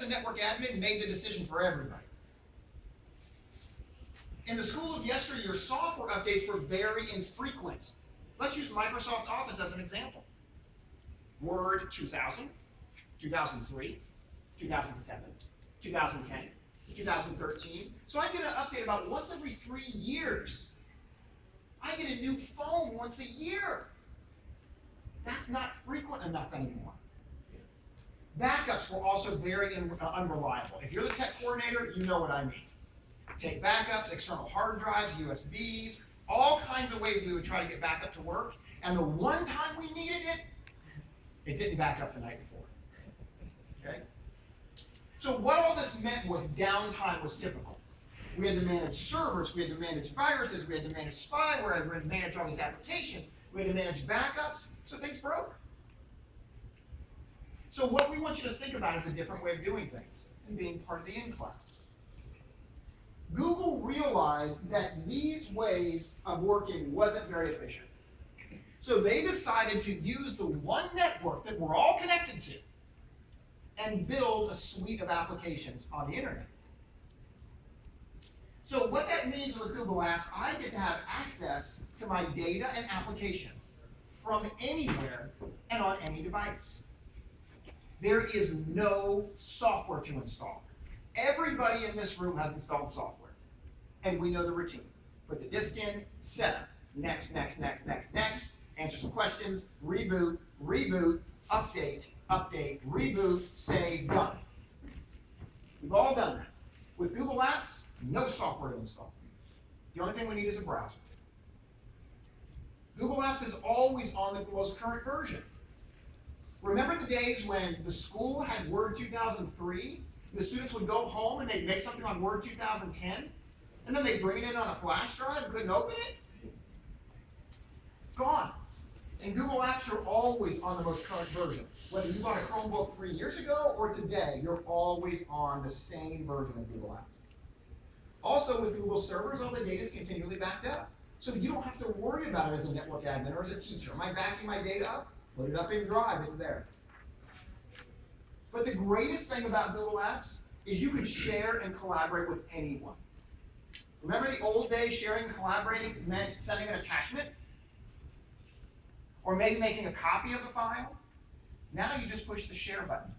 the network admin made the decision for everybody. In the school of yesteryear, software updates were very infrequent. Let's use Microsoft Office as an example. Word 2000, 2003, 2007, 2010, 2013. So I get an update about once every 3 years. I get a new phone once a year. That's not frequent enough anymore. Backups were also very unreliable. If you're the tech coordinator, you know what I mean. Take backups, external hard drives, USBs, all kinds of ways we would try to get backup to work. And the one time we needed it, it didn't back up the night before. Okay? So what all this meant was downtime was typical. We had to manage servers, we had to manage viruses, we had to manage spyware, we had to manage all these applications, we had to manage backups, so things broke. So what we want you to think about is a different way of doing things and being part of the in-cloud. Google realized that these ways of working wasn't very efficient. So they decided to use the one network that we're all connected to and build a suite of applications on the internet. So what that means with Google Apps, I get to have access to my data and applications from anywhere and on any device. There is no software to install. Everybody in this room has installed software, and we know the routine. Put the disk in, setup, next, next, next, next, next, answer some questions, reboot, reboot, update, update, reboot, save, done. We've all done that. With Google Apps, no software to install. The only thing we need is a browser. Google Apps is always on the most current version. Remember the days when the school had Word 2003? The students would go home and they'd make something on Word 2010, and then they'd bring it in on a flash drive and couldn't open it? Gone. And Google Apps are always on the most current version. Whether you bought a Chromebook 3 years ago or today, you're always on the same version of Google Apps. Also, with Google servers, all the data is continually backed up. So you don't have to worry about it as a network admin or as a teacher. Am I backing my data up? Put it up in Drive, it's there. But the greatest thing about Google Apps is you can share and collaborate with anyone. Remember the old days, sharing and collaborating meant sending an attachment? Or maybe making a copy of the file? Now you just push the share button.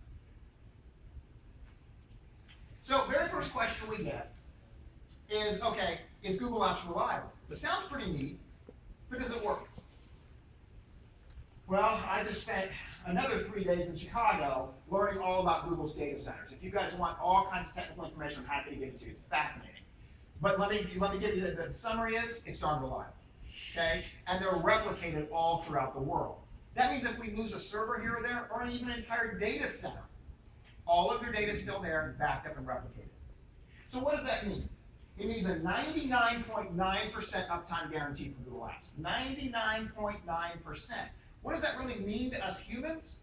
So very first question we get is, okay, is Google Apps reliable? It sounds pretty neat, but does it work? Well, I just spent another 3 days in Chicago learning all about Google's data centers. If you guys want all kinds of technical information, I'm happy to give it to you. It's fascinating. But let me give you the summary is, it's darn reliable. Okay? And they're replicated all throughout the world. That means if we lose a server here or there, or even an entire data center, all of your data is still there, backed up and replicated. So what does that mean? It means a 99.9% uptime guarantee for Google Apps. 99.9%. What does that really mean to us humans?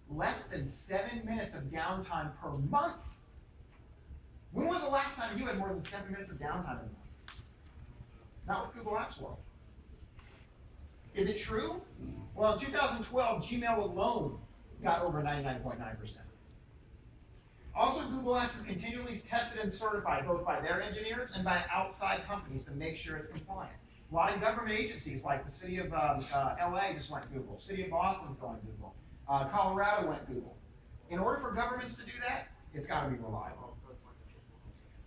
Less than 7 minutes of downtime per month. When was the last time you had more than 7 minutes of downtime in a month? Not with Google Apps World. Is it true? Well, in 2012, Gmail alone got over 99.9%. Also, Google Apps is continually tested and certified both by their engineers and by outside companies to make sure it's compliant. A lot of government agencies, like the city of LA just went Google. City of Boston's going Google. Colorado went Google. In order for governments to do that, it's got to be reliable.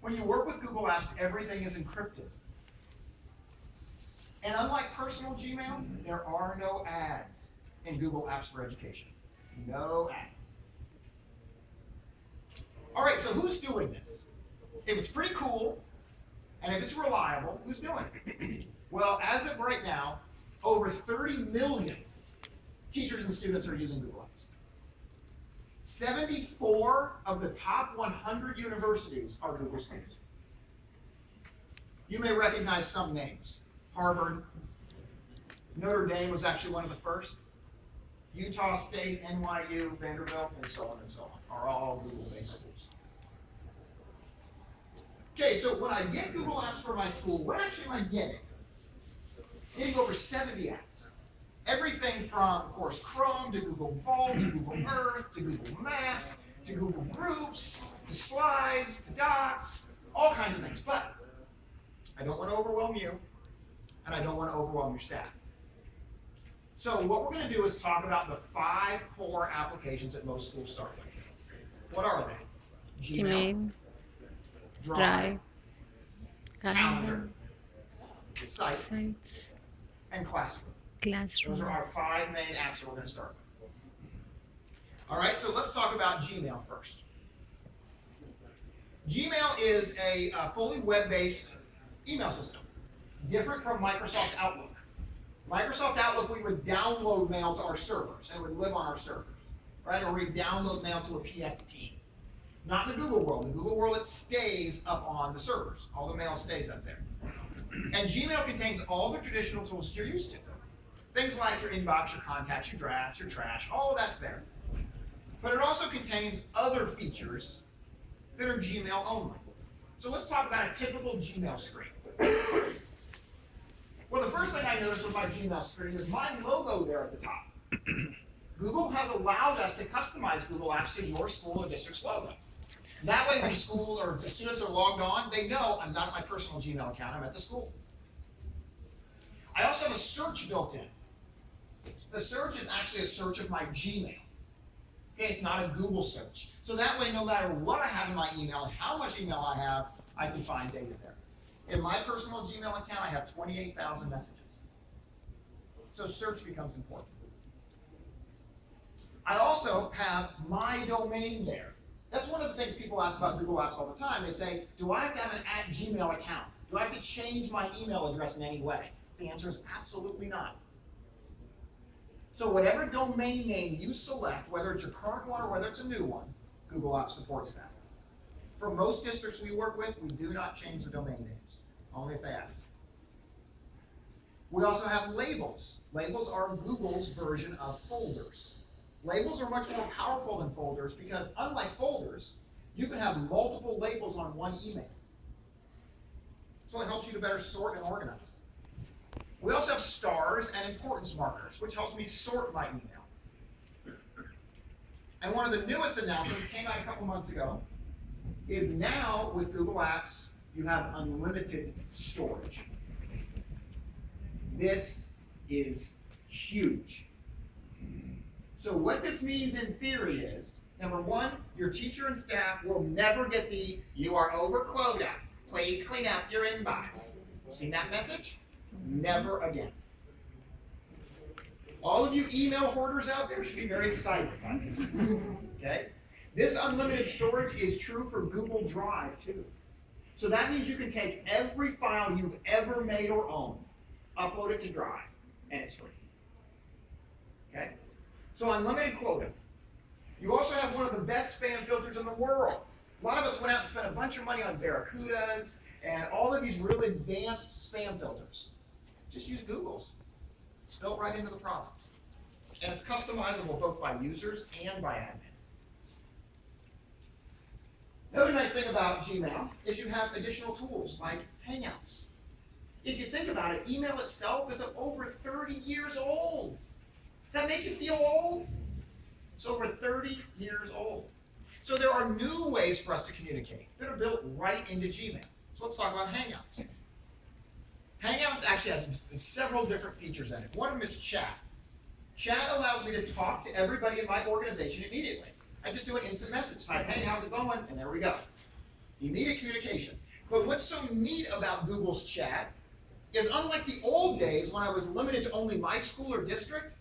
When you work with Google Apps, everything is encrypted. And unlike personal Gmail, there are no ads in Google Apps for Education. No ads. All right, so who's doing this? If it's pretty cool, and if it's reliable, who's doing it? Well, as of right now, over 30 million teachers and students are using Google Apps. 74 of the top 100 universities are Google students. You may recognize some names. Harvard, Notre Dame was actually one of the first. Utah State, NYU, Vanderbilt, and so on, are all Google-based schools. Okay, so when I get Google Apps for my school, what actually am I getting? I'm getting over 70 apps. Everything from, of course, Chrome to Google Vault to Google Earth to Google Maps to Google Groups. I don't want to overwhelm you, and I don't want to overwhelm your staff. So what we're going to do is talk about the 5 core applications that most schools start with. What are they? Gmail, Drive, Drive, Calendar, Calendar, Sites, Sites, and Classroom. Those are Classroom. our 5 main apps that we're going to start with. All right, so let's talk about Gmail first. Gmail is a fully web-based email system, different from Microsoft Outlook. Microsoft Outlook, we would download mail to our servers, and it would live on our servers, right? Or we'd download mail to a PST. Not in the Google world. In the Google world, it stays up on the servers. All the mail stays up there. And Gmail contains all the traditional tools that you're used to. Things like your inbox, your contacts, your drafts, your trash, all of that's there. But it also contains other features that are Gmail only. So let's talk about a typical Gmail screen. Well, the first thing I noticed with my Gmail screen is my logo there at the top. Google has allowed us to customize Google Apps to your school or district's logo. That way, when school or the students are logged on, they know I'm not at my personal Gmail account, I'm at the school. I also have a search built in. The search is actually a search of my Gmail. Okay, it's not a Google search. So that way, no matter what I have in my email and how much email I have, I can find data there. In my personal Gmail account, I have 28,000 messages. So search becomes important. I also have my domain there. That's one of the things people ask about Google Apps all the time. They say, do I have to have an @Gmail account? Do I have to change my email address in any way? The answer is absolutely not. So whatever domain name you select, whether it's your current one or whether it's a new one, Google Apps supports that. For most districts we work with, we do not change the domain names, only if they ask. We also have labels. Labels are Google's version of folders. Labels are much more powerful than folders because unlike folders, you can have multiple labels on one email. So it helps you to better sort and organize. We also have stars and importance markers, which helps me sort my email. And one of the newest announcements came out a couple months ago is now with Google Apps, you have unlimited storage. This is huge. So what this means in theory is, number one, your teacher and staff will never get the, you are over quota, please clean up your inbox. Seen that message? Never again. All of you email hoarders out there should be very excited about this. Okay? This unlimited storage is true for Google Drive too. So that means you can take every file you've ever made or owned, upload it to Drive, and it's free. Okay? So unlimited quota. You also have one of the best spam filters in the world. A lot of us went out and spent a bunch of money on Barracudas and all of these really advanced spam filters. Just use Google's. It's built right into the product. And it's customizable both by users and by admins. Another nice thing about Gmail is you have additional tools like Hangouts. If you think about it, email itself is over 30 years old. Does that make you feel old? It's over 30 years old. So there are new ways for us to communicate that are built right into Gmail. So let's talk about Hangouts. Hangouts actually has several different features in it. One of them is chat. Chat allows me to talk to everybody in my organization immediately. I just do an instant message. Type, hey, how's it going? And there we go. Immediate communication. But what's so neat about Google's chat is unlike the old days when I was limited to only my school or district,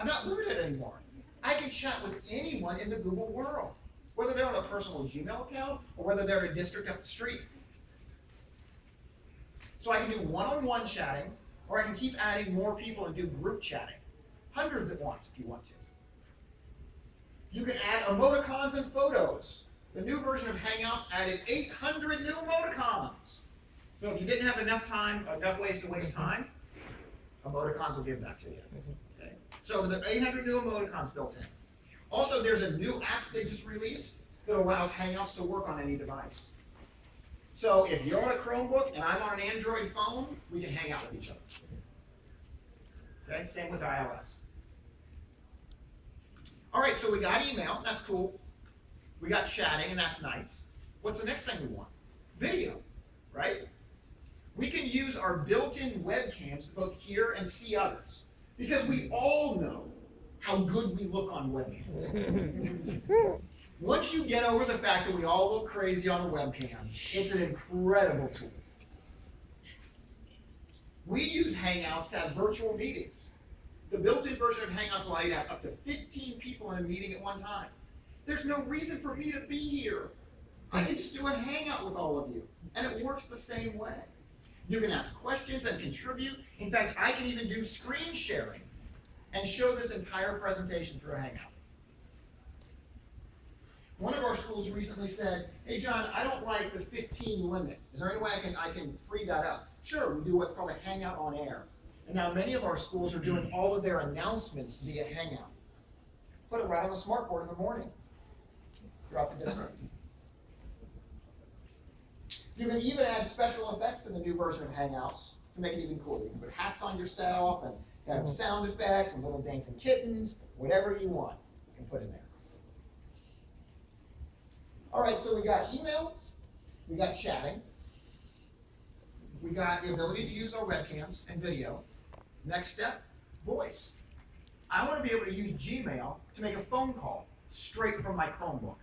I'm not limited anymore. I can chat with anyone in the Google world, whether they're on a personal Gmail account or whether they're in a district up the street. So I can do one-on-one chatting, or I can keep adding more people and do group chatting. Hundreds at once if you want to. You can add emoticons and photos. The new version of Hangouts added 800 new emoticons. So if you didn't have enough ways to waste time, emoticons will give that to you. Okay? So the 800 new emoticons built in. Also, there's a new app they just released that allows Hangouts to work on any device. So if you're on a Chromebook and I'm on an Android phone, we can hang out with each other. Okay, same with iOS. All right, so we got email, that's cool. We got chatting, and that's nice. What's the next thing we want? Video, right? We can use our built-in webcams to both hear and see others, because we all know how good we look on webcams. Once you get over the fact that we all look crazy on a webcam, it's an incredible tool. We use Hangouts to have virtual meetings. The built-in version of Hangouts allows you to have up to 15 people in a meeting at one time. There's no reason for me to be here. I can just do a Hangout with all of you, and it works the same way. You can ask questions and contribute. In fact, I can even do screen sharing and show this entire presentation through a Hangout. One of our schools recently said, hey John, I don't like the 15 limit. Is there any way I can free that up? Sure, we do what's called a Hangout on Air. And now many of our schools are doing all of their announcements via Hangout. Put it right on the smartboard in the morning throughout the district. You can even add special effects to the new version of Hangouts to make it even cooler. You can put hats on yourself and have sound effects and little dancing kittens, whatever you want, you can put in there. All right, so we got email, we got chatting, we got the ability to use our webcams and video. Next step, voice. I want to be able to use Gmail to make a phone call straight from my Chromebook.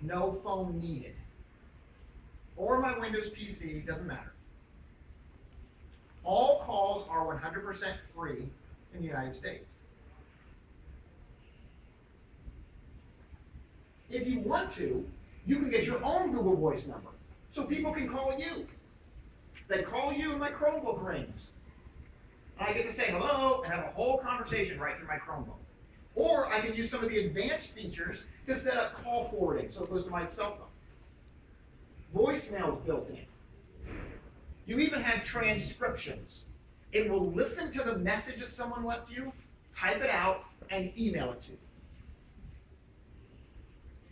No phone needed. Or my Windows PC, doesn't matter. All calls are 100% free in the United States. If you want to, you can get your own Google Voice number, so people can call you. They call you and my Chromebook rings. I get to say hello and have a whole conversation right through my Chromebook. Or I can use some of the advanced features to set up call forwarding, so it goes to my cell phone. Voicemail is built in. You even have transcriptions. It will listen to the message that someone left you, type it out, and email it to you.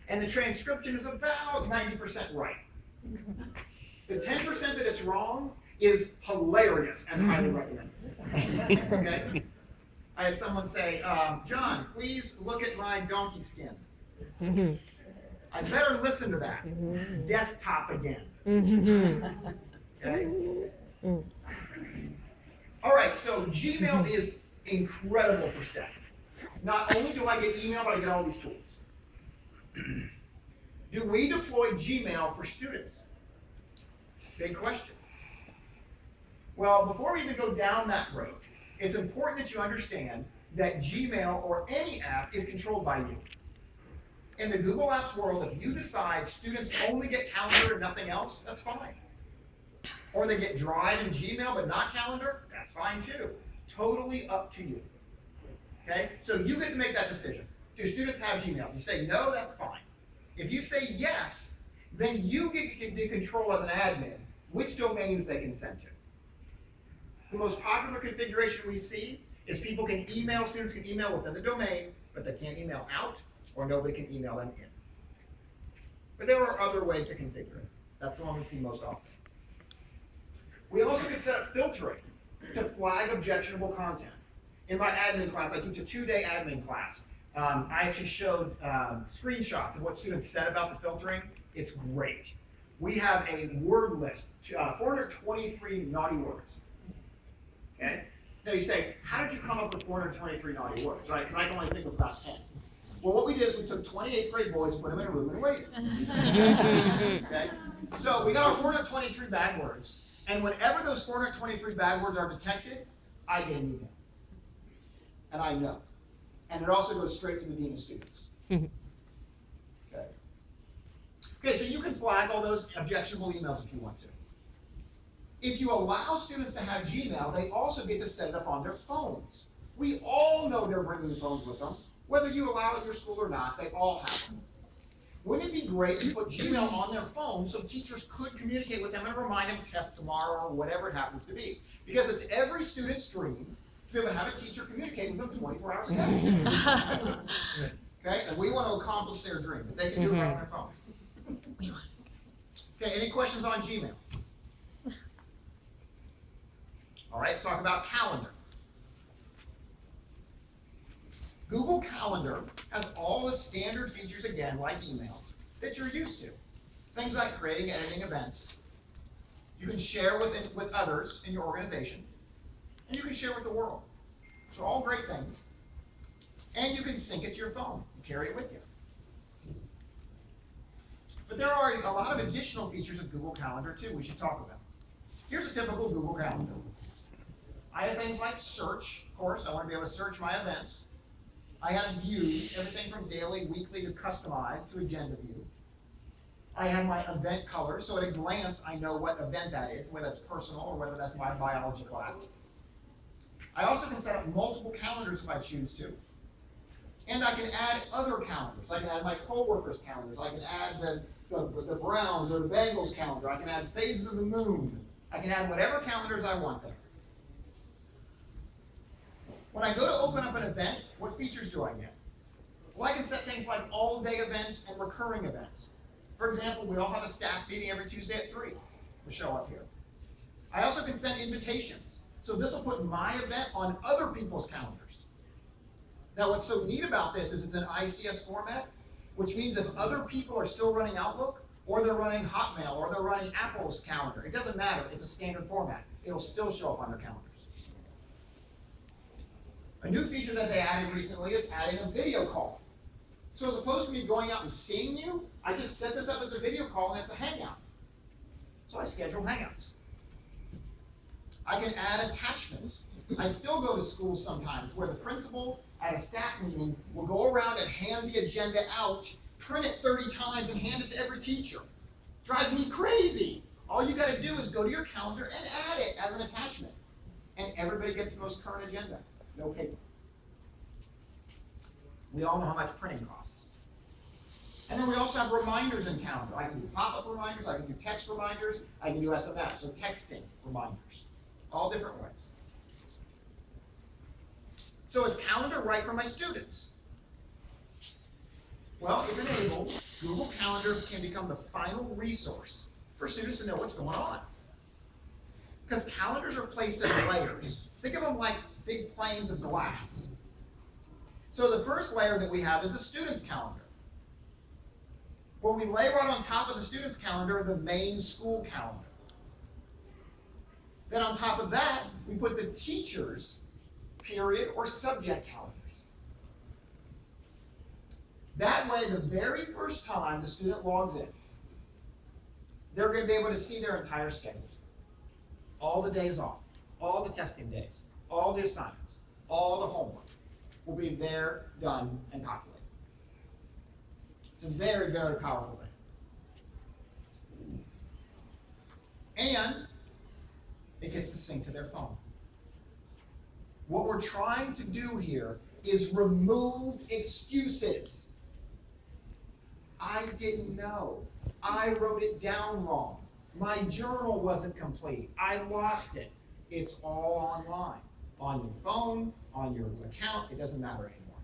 And the transcription is about 90% right. The 10% that it's wrong is hilarious and highly recommended. Okay? I had someone say, John, please look at my donkey skin. I better listen to that. Desktop again. Okay? All right, so Gmail is incredible for STEM. Not only do I get email, but I get all these tools. Do we deploy Gmail for students? Big question. Well, before we even go down that road, it's important that you understand that Gmail or any app is controlled by you. In the Google Apps world, if you decide students only get Calendar and nothing else, that's fine. Or they get Drive and Gmail but not Calendar, that's fine too. Totally up to you. Okay? So you get to make that decision. Do students have Gmail? If you say no, that's fine. If you say yes, then you get to control as an admin which domains they can send to. The most popular configuration we see is people can email, students can email within the domain, but they can't email out, or nobody can email them in. But there are other ways to configure it. That's the one we see most often. We also can set up filtering to flag objectionable content. In my admin class, I teach a 2-day admin class. I actually showed screenshots of what students said about the filtering. It's great. We have a word list, 423 naughty words. Okay? Now you say, how did you come up with 423 naughty words, right? Because I can only think of about 10. Well, what we did is we took 28th grade boys, put them in a room, and waited. Okay? So we got our 423 bad words, and whenever those 423 bad words are detected, I get an email. And I know. And it also goes straight to the dean of students. Okay. Okay, so you can flag all those objectionable emails if you want to. If you allow students to have Gmail, they also get to set it up on their phones. We all know they're bringing phones with them. Whether you allow it in your school or not, they all have them. Wouldn't it be great to put Gmail on their phone so teachers could communicate with them and remind them to test tomorrow or whatever it happens to be? Because it's every student's dream to be able to have a teacher communicate with them 24 hours a day. Okay, and we want to accomplish their dream, but they can do it right on their phone. Okay, any questions on Gmail? All right, let's talk about Calendar. Google Calendar has all the standard features, again, like email, that you're used to. Things like creating and editing events. You can share with others in your organization, and you can share with the world. So all great things. And you can sync it to your phone and carry it with you. But there are a lot of additional features of Google Calendar too we should talk about. Here's a typical Google Calendar. I have things like search, of course. I want to be able to search my events. I have views, everything from daily, weekly, to customized to agenda view. I have my event color, so at a glance I know what event that is, whether it's personal or whether that's my biology class. I also can set up multiple calendars if I choose to. And I can add other calendars. I can add my coworkers' calendars. I can add the Browns or the Bengals calendar. I can add phases of the moon. I can add whatever calendars I want there. When I go to open up an event, what features do I get? Well, I can set things like all-day events and recurring events. For example, we all have a staff meeting every Tuesday at 3. We'll show up here. I also can send invitations. So this will put my event on other people's calendars. Now, what's so neat about this is it's an ICS format, which means if other people are still running Outlook, or they're running Hotmail, or they're running Apple's calendar, it doesn't matter. It's a standard format. It'll still show up on their calendars. A new feature that they added recently is adding a video call. So as opposed to me going out and seeing you, I just set this up as a video call and it's a hangout. So I schedule hangouts. I can add attachments. I still go to schools sometimes where the principal at a staff meeting will go around and hand the agenda out, print it 30 times and hand it to every teacher. Drives me crazy. All you gotta do is go to your calendar and add it as an attachment. And everybody gets the most current agenda. No paper. We all know how much printing costs. And then we also have reminders in calendar. I can do pop-up reminders, I can do text reminders, I can do SMS, so texting reminders. All different ways. So is calendar right for my students? Well, if enabled, Google Calendar can become the final resource for students to know what's going on. Because calendars are placed in layers. Think of them like big planes of glass. So the first layer that we have is the student's calendar. Well, we lay right on top of the student's calendar the main school calendar. Then on top of that, we put the teacher's period or subject calendars. That way, the very first time the student logs in, they're going to be able to see their entire schedule. All the days off, all the testing days, all the assignments, all the homework will be there, done, and populated. It's a very, very powerful thing. And it gets to sync to their phone. What we're trying to do here is remove excuses. I didn't know. I wrote it down wrong. My journal wasn't complete. I lost it. It's all online. On your phone, on your account, it doesn't matter anymore.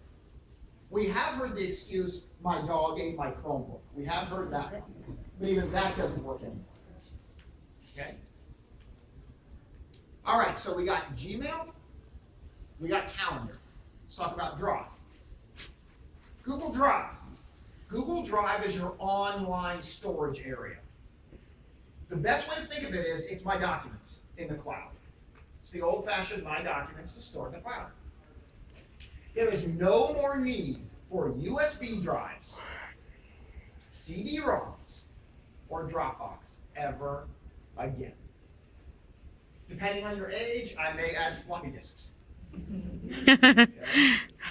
We have heard the excuse, my dog ate my Chromebook. We have heard that one. But even that doesn't work anymore. Okay? All right, so we got Gmail, we got Calendar. Let's talk about Drive. Google Drive. Google Drive is your online storage area. The best way to think of it is, it's my documents in the cloud. It's the old-fashioned My Documents to store in the cloud. There is no more need for USB drives, CD-ROMs, or Dropbox ever again. Depending on your age, I may add floppy disks. Okay.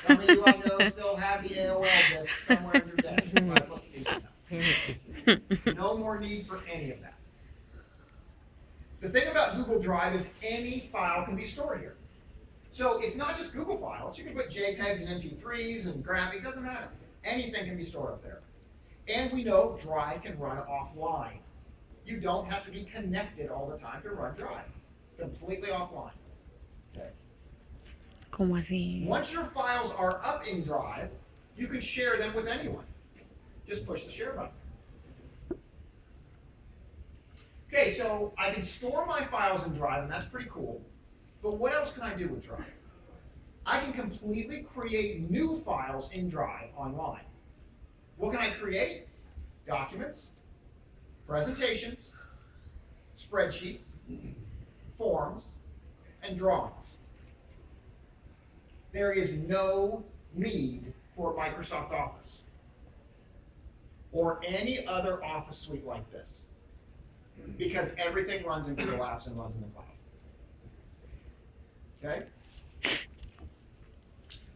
Some of you I know still have the AOL disk somewhere in your desk. No more need for any of that. The thing about Google Drive is any file can be stored here. So it's not just Google files. You can put JPEGs and MP3s and graphics, it doesn't matter. Anything can be stored up there. And we know Drive can run offline. You don't have to be connected all the time to run Drive. Completely offline. Okay. ¿Cómo así? Once your files are up in Drive, you can share them with anyone. Just push the share button. Okay, so I can store my files in Drive, and that's pretty cool. But what else can I do with Drive? I can completely create new files in Drive online. What can I create? Documents, presentations, spreadsheets, forms, and drawings. There is no need for Microsoft Office or any other Office suite like this, because everything runs in Google Apps and runs in the cloud. Okay?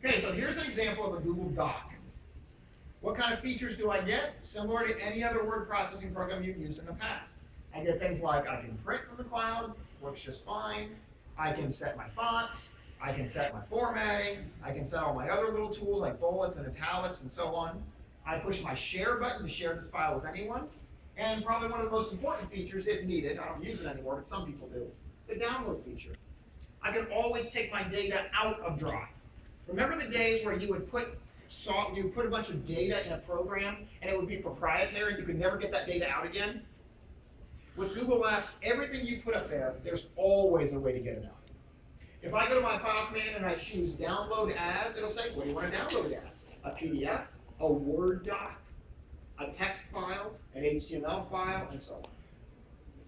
Okay, so here's an example of a Google Doc. What kind of features do I get? Similar to any other word processing program you've used in the past. I get things like I can print from the cloud, works just fine. I can set my fonts. I can set my formatting. I can set all my other little tools like bullets and italics and so on. I push my share button to share this file with anyone. And probably one of the most important features, if needed, I don't use it anymore, but some people do, the download feature. I can always take my data out of Drive. Remember the days where you would put a bunch of data in a program and it would be proprietary and you could never get that data out again? With Google Apps, everything you put up there, there's always a way to get it out. If I go to my file command and I choose download as, it'll say, what do you want to download it as? A PDF, a Word doc, a text file, an HTML file, and so on.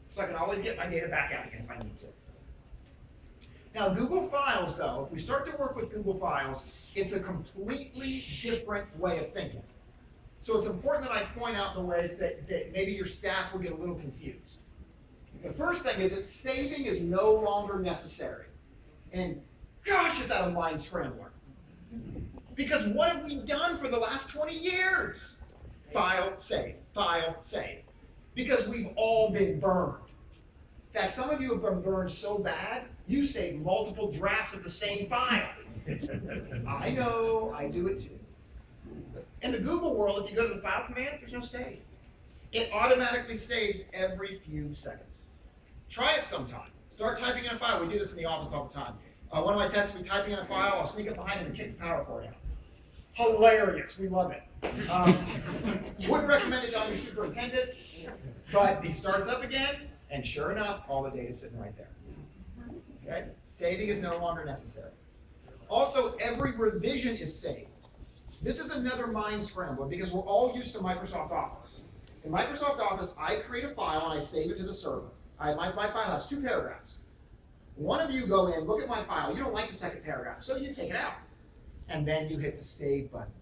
So I can always get my data back out again if I need to. Now, Google Files, though, if we start to work with Google Files, it's a completely different way of thinking. So it's important that I point out the ways that maybe your staff will get a little confused. The first thing is that saving is no longer necessary. And gosh, is that a mind scrambler. Because what have we done for the last 20 years? File, save, file, save. Because we've all been burned. In fact, some of you have been burned so bad, you save multiple drafts of the same file. I know, I do it too. In the Google world, if you go to the file command, there's no save. It automatically saves every few seconds. Try it sometime. Start typing in a file. We do this in the office all the time. One of my techs will be typing in a file, I'll sneak up behind him and kick the power cord out. Hilarious, we love it. Wouldn't recommend it on your superintendent, but he starts up again, and sure enough, all the data's sitting right there. Okay? Saving is no longer necessary. Also, every revision is saved. This is another mind scrambler because we're all used to Microsoft Office. In Microsoft Office, I create a file and I save it to the server. My file has 2 paragraphs. One of you go in, look at my file, you don't like the second paragraph, so you take it out. And then you hit the save button.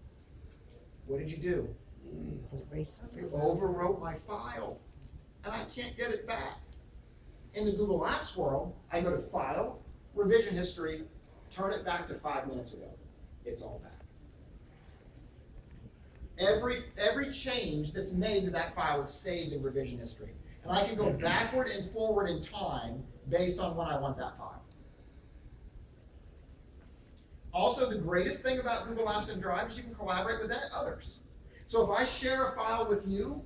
What did you do? You overwrote my file, and I can't get it back. In the Google Apps world, I go to File, Revision History, turn it back to 5 minutes ago. It's all back. Every change that's made to that file is saved in revision history. And I can go backward and forward in time based on when I want that file. Also, the greatest thing about Google Apps and Drive is you can collaborate with others. So if I share a file with you,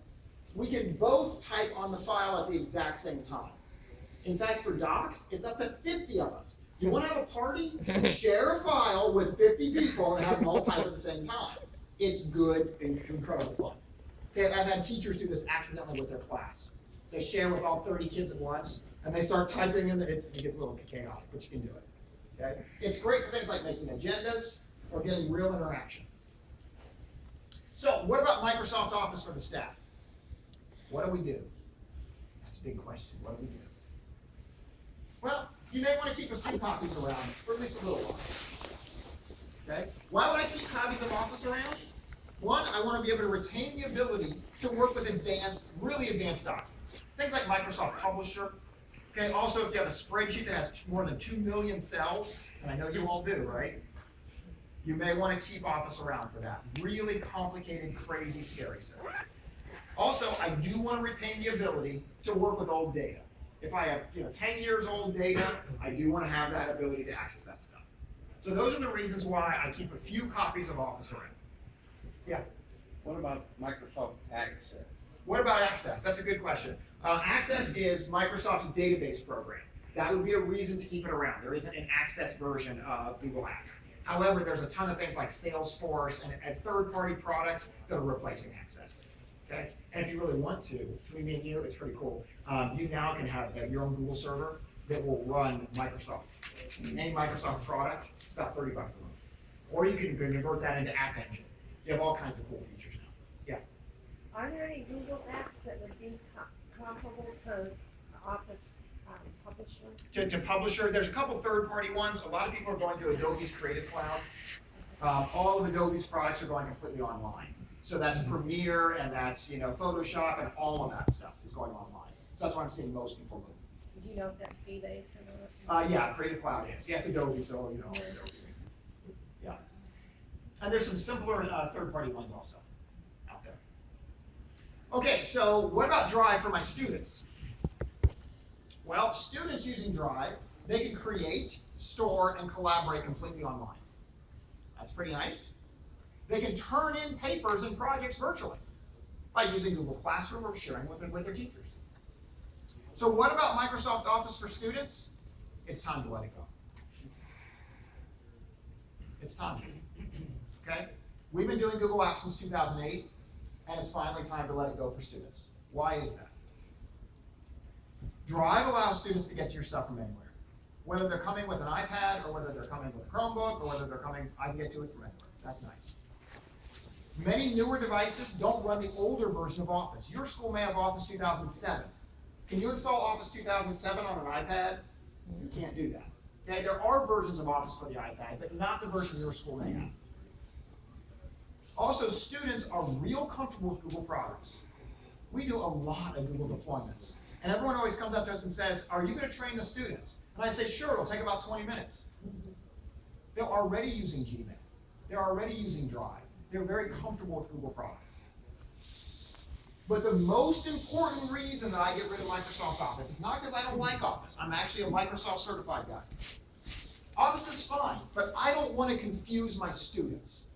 we can both type on the file at the exact same time. In fact, for Docs, it's up to 50 of us. You want to have a party? Share a file with 50 people and have them all type at the same time. It's good and incredible fun. Okay, I've had teachers do this accidentally with their class. They share with all 30 kids at once, and they start typing in, it gets a little chaotic, but you can do it. Okay? It's great for things like making agendas or getting real interaction. So what about Microsoft Office for the staff? What do we do? That's a big question. What do we do? Well, you may want to keep a few copies around for at least a little while. Okay? Why would I keep copies of Office around? One, I want to be able to retain the ability to work with really advanced documents. Things like Microsoft Publisher. Okay, also if you have a spreadsheet that has more than 2 million cells, and I know you all do, right? You may want to keep Office around for that. Really complicated, crazy, scary stuff. Also, I do want to retain the ability to work with old data. If I have 10 years old data, I do want to have that ability to access that stuff. So those are the reasons why I keep a few copies of Office around. Yeah? What about Microsoft Access? What about Access? That's a good question. Access is Microsoft's database program. That would be a reason to keep it around. There isn't an Access version of Google Apps. However, there's a ton of things like Salesforce and third-party products that are replacing Access. Okay? And if you really want to, between me and you, it's pretty cool. You now can have your own Google server that will run Microsoft. Any Microsoft product, it's about $30 a month. Or you can convert that into App Engine. You have all kinds of cool features now. Yeah? Are there any Google apps that would be comparable to Office Publisher? To Publisher, there's a couple third-party ones. A lot of people are going to Adobe's Creative Cloud. All of Adobe's products are going completely online. So that's Premiere and that's, Photoshop and all of that stuff is going online. So that's why I'm seeing most people move. Do you know if that's fee-based or not? Yeah, Creative Cloud is. Yeah, it's Adobe, so, it's Adobe. Yeah. And there's some simpler third-party ones also out there. Okay, so what about Drive for my students? Well, students using Drive, they can create, store, and collaborate completely online. That's pretty nice. They can turn in papers and projects virtually by using Google Classroom or sharing with their teachers. So what about Microsoft Office for students? It's time to let it go. It's time. Okay? We've been doing Google Apps since 2008, and it's finally time to let it go for students. Why is that? Drive allows students to get to your stuff from anywhere. Whether they're coming with an iPad, or whether they're coming with a Chromebook, or whether they're coming, I can get to it from anywhere. That's nice. Many newer devices don't run the older version of Office. Your school may have Office 2007. Can you install Office 2007 on an iPad? You can't do that. Okay, there are versions of Office for the iPad, but not the version your school may have. Also, students are real comfortable with Google products. We do a lot of Google deployments. And everyone always comes up to us and says, are you going to train the students? And I say, sure, it'll take about 20 minutes. They're already using Gmail. They're already using Drive. They're very comfortable with Google products. But the most important reason that I get rid of Microsoft Office is not because I don't like Office. I'm actually a Microsoft certified guy. Office is fine, but I don't want to confuse my students.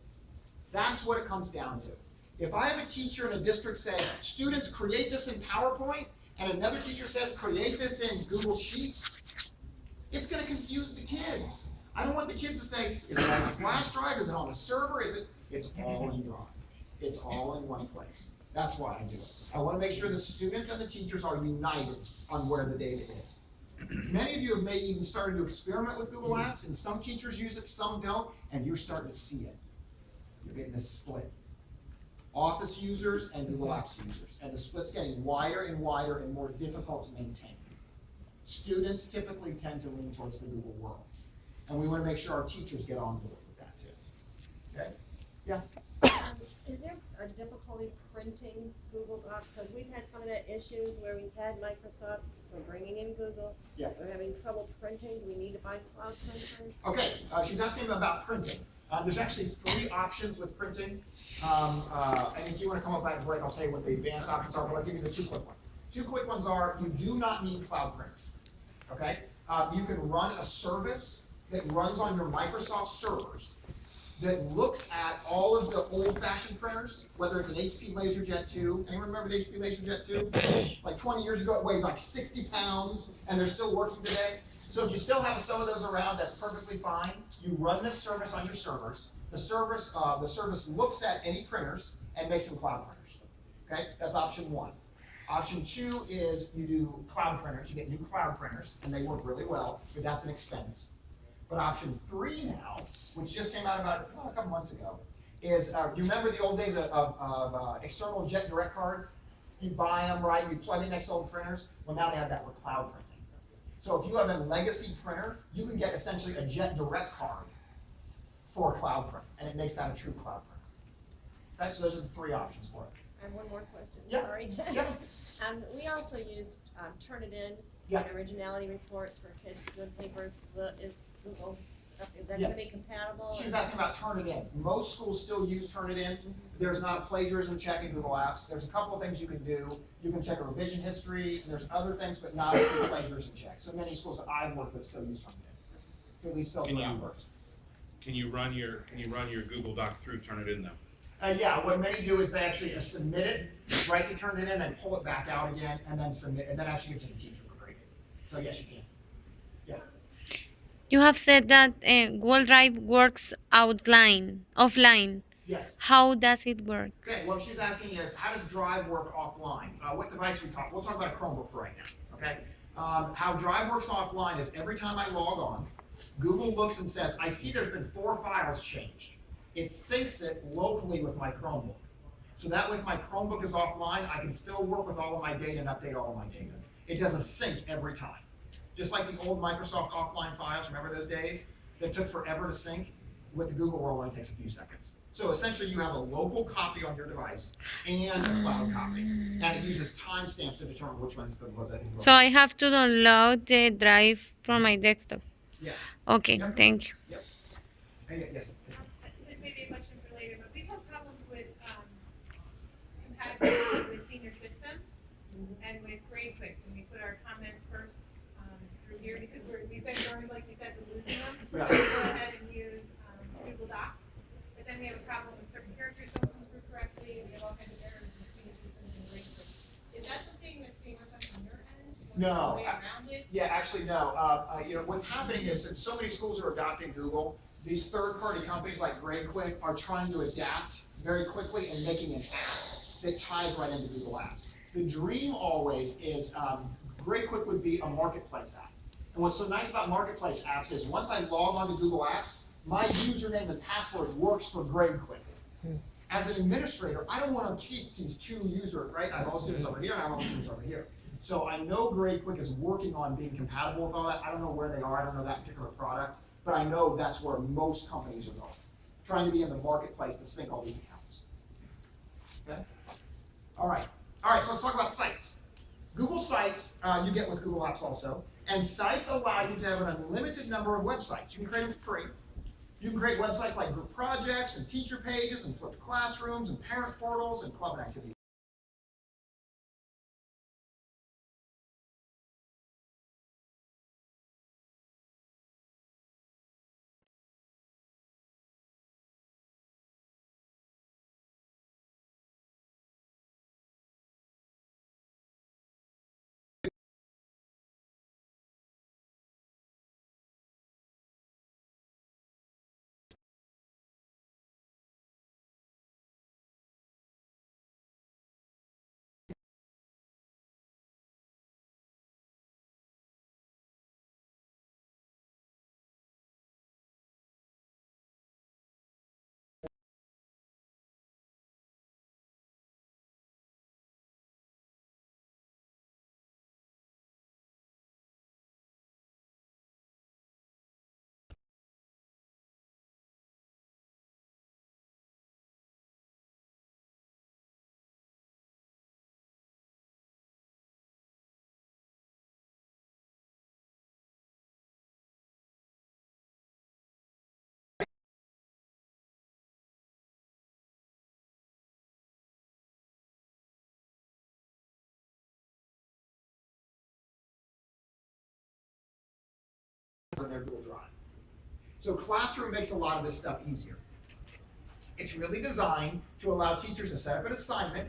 That's what it comes down to. If I have a teacher in a district say, students create this in PowerPoint, and another teacher says, create this in Google Sheets, it's going to confuse the kids. I don't want the kids to say, is it on a flash drive? Is it on a server? It's all in Drive. It's all in one place. That's why I do it. I want to make sure the students and the teachers are united on where the data is. Many of you have maybe even started to experiment with Google Apps, and some teachers use it, some don't, and you're starting to see it. You're getting a split. Office users and Google Apps users. And the split's getting wider and wider and more difficult to maintain. Students typically tend to lean towards the Google world. And we want to make sure our teachers get on board with that too. Okay? Yeah? Is there a difficulty printing Google Docs? Because we've had some of that issues where we've had Microsoft, we're bringing in Google. Yeah. We're having trouble printing. Do we need to buy cloud printers? Okay, she's asking about printing. There's actually 3 options with printing. And if you want to come up at a break, I'll tell you what the advanced options are, but I'll give you the 2 quick ones. 2 quick ones are, you do not need cloud printers. Okay? You can run a service that runs on your Microsoft servers that looks at all of the old-fashioned printers, whether it's an HP LaserJet 2. Anyone remember the HP LaserJet 2? Like 20 years ago, it weighed like 60 pounds, and they're still working today. So if you still have some of those around, that's perfectly fine. You run this service on your servers. The service looks at any printers and makes them cloud printers. Okay, that's option 1. Option 2 is you do cloud printers. You get new cloud printers, and they work really well, but that's an expense. But option 3 now, which just came out about a couple months ago, is do you remember the old days of external jet direct cards? You buy them, right? You plug in next to old printers. Well, now they have that with cloud printing. So if you have a legacy printer, you can get essentially a jet direct card for a cloud print, and it makes that a true cloud print. Okay, so those are the 3 options for it. I have one more question. Yeah. Sorry. Yeah. We also used Turnitin Yeah. and originality reports for kids doing papers. Is Google stuff, is that Yeah. going to be compatible? She was asking about Turnitin. Most schools still use Turnitin. There's not a plagiarism check in Google Apps. There's a couple of things you can do. You can check a revision history, and there's other things, but not a plagiarism check. So many schools that I've worked with still use Turnitin. At least filter out first. Can you run your Google Doc through Turnitin though? Yeah, what many do is they actually submit it, right to Turnitin, then pull it back out again, and then submit, and then actually give it to the teacher for grading. So yes, you can. Yeah. You have said that Google Drive works offline. Yes. How does it work? Okay, what she's asking is, how does Drive work offline? What device we'll talk about a Chromebook for right now, okay? How Drive works offline is every time I log on, Google looks and says, I see there's been 4 files changed. It syncs it locally with my Chromebook. So that way if my Chromebook is offline, I can still work with all of my data and update all of my data. It does a sync every time. Just like the old Microsoft offline files, remember those days? That took forever to sync? With the Google Rolling, it takes a few seconds. So essentially, you have a local copy on your device and a cloud copy. And it uses timestamps to determine which one is the most. So I have to download the drive from my desktop. Yes. Okay, Yep. thank you. Yep. Yes. This may be a question for later, but we've had problems with, compatibility with senior systems and with GradeQuick, when we put our comments first, through here, because we've been worried, like you said, with losing them. So Yeah. we go ahead and use, Google Docs, but then we have a problem with certain characters don't come through correctly, and we have all kinds of errors with senior systems and GradeQuick. Is that something that's being worked on your end? Or No. a way around it? Yeah, actually, no. What's happening is that so many schools are adopting Google, these third-party companies like GradeQuick are trying to adapt very quickly and making an app that ties right into Google Apps. The dream always is, GradeQuick would be a marketplace app. And what's so nice about marketplace apps is once I log on to Google Apps, my username and password works for GradeQuick. As an administrator, I don't want to keep these two users, right? I have all students over here and I have all students over here. So I know GradeQuick is working on being compatible with all that. I don't know where they are. I don't know that particular product, but I know that's where most companies are going, trying to be in the marketplace to sync all these accounts. Okay? All right, so let's talk about sites. Google Sites, you get with Google Apps also, and sites allow you to have an unlimited number of websites. You can create them for free. You can create websites like group projects and teacher pages and flipped classrooms and parent portals and club and activity. On their Google Drive. So Classroom makes a lot of this stuff easier. It's really designed to allow teachers to set up an assignment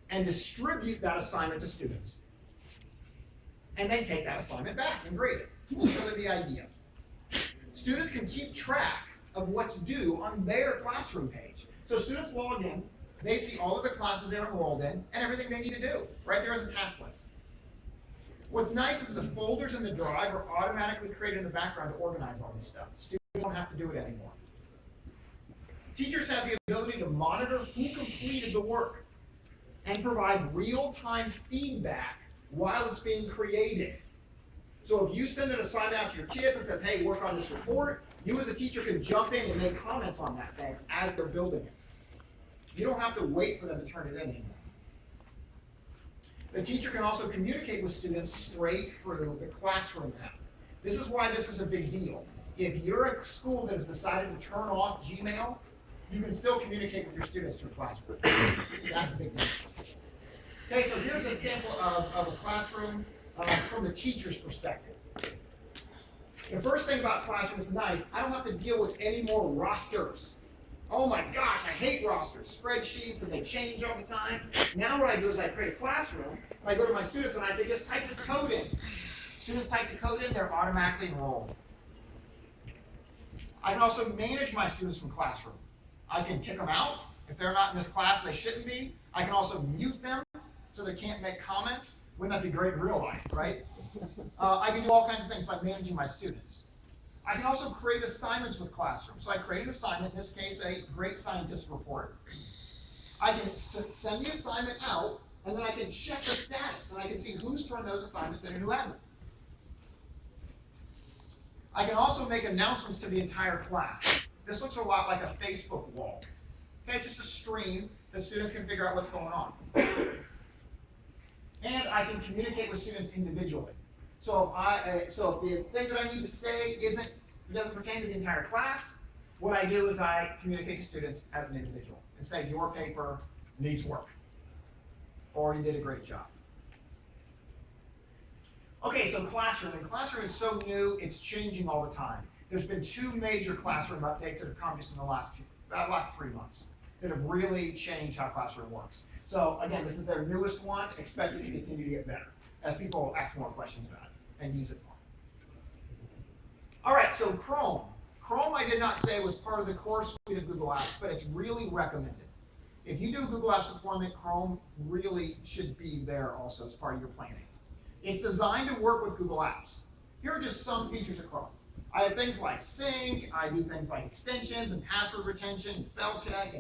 and distribute that assignment to students. And then take that assignment back and grade it. That's really the idea. Students can keep track of what's due on their Classroom page. So students log in, they see all of the classes they're enrolled in, and everything they need to do, right there as a task list. What's nice is the folders in the drive are automatically created in the background to organize all this stuff. Students don't have to do it anymore. Teachers have the ability to monitor who completed the work and provide real-time feedback while it's being created. So if you send an assignment out to your kids and says, hey, work on this report, you as a teacher can jump in and make comments on that thing as they're building it. You don't have to wait for them to turn it in anymore. The teacher can also communicate with students straight through the Classroom app. This is why this is a big deal. If you're a school that has decided to turn off Gmail, you can still communicate with your students through Classroom. That's a big deal. Okay, so here's an example of a classroom from the teacher's perspective. The first thing about Classroom that's nice, I don't have to deal with any more rosters. Oh my gosh, I hate rosters, spreadsheets, and they change all the time. Now what I do is I create a classroom, and I go to my students and I say, just type this code in. Students type the code in, they're automatically enrolled. I can also manage my students from Classroom. I can kick them out. If they're not in this class, they shouldn't be. I can also mute them so they can't make comments. Wouldn't that be great in real life, right? I can do all kinds of things by managing my students. I can also create assignments with Classroom. So I create an assignment, in this case, a Great Scientist report. I can send the assignment out, And then I can check the status, and I can see who's turned those assignments in and who hasn't. I can also make announcements to the entire class. This looks a lot like a Facebook wall. Okay, just a stream that students can figure out what's going on. And I can communicate with students individually. So if the thing that I need to say doesn't pertain to the entire class, what I do is I communicate to students as an individual and say, your paper needs work, or you did a great job. Okay, so Classroom. And Classroom is so new, it's changing all the time. There's been 2 major Classroom updates that have come just in the last 3 months that have really changed how Classroom works. So again, this is their newest one. Expect it to continue to get better as people ask more questions about it and use it more. All right, so Chrome. Chrome I did not say was part of the core suite of Google Apps, but it's really recommended. If you do Google Apps deployment, Chrome really should be there also as part of your planning. It's designed to work with Google Apps. Here are just some features of Chrome. I have things like sync, I do things like extensions and password retention and spell check